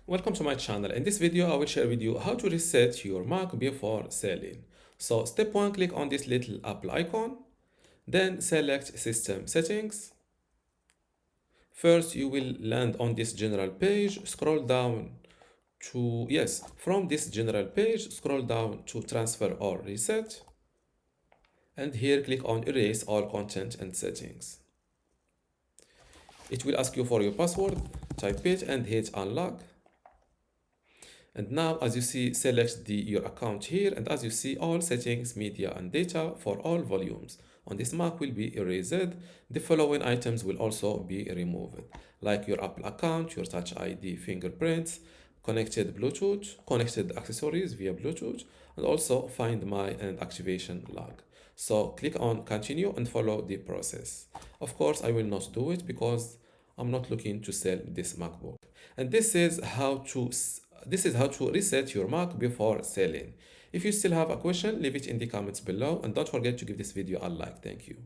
Welcome to my channel. In this video, I will share with you how to reset your Mac before selling. So step 1, click on this little Apple icon, then select System Settings. First, you will land on this general page, scroll down to, from this general page, scroll down to Transfer or Reset. And here, click on Erase all content and settings. It will ask you for your password, type it and hit Unlock. And now, as you see, select your account here, and as you see, all settings, media, and data for all volumes on this Mac will be erased. The following items will also be removed, like your Apple account, your Touch ID fingerprints, connected Bluetooth, connected accessories via Bluetooth, and also Find My and activation log. So click on Continue and follow the process. Of course, I will not do it because I'm not looking to sell this MacBook. And this is how to reset your Mac before selling. If you still have a question, leave it in the comments below, and don't forget to give this video a like. Thank you.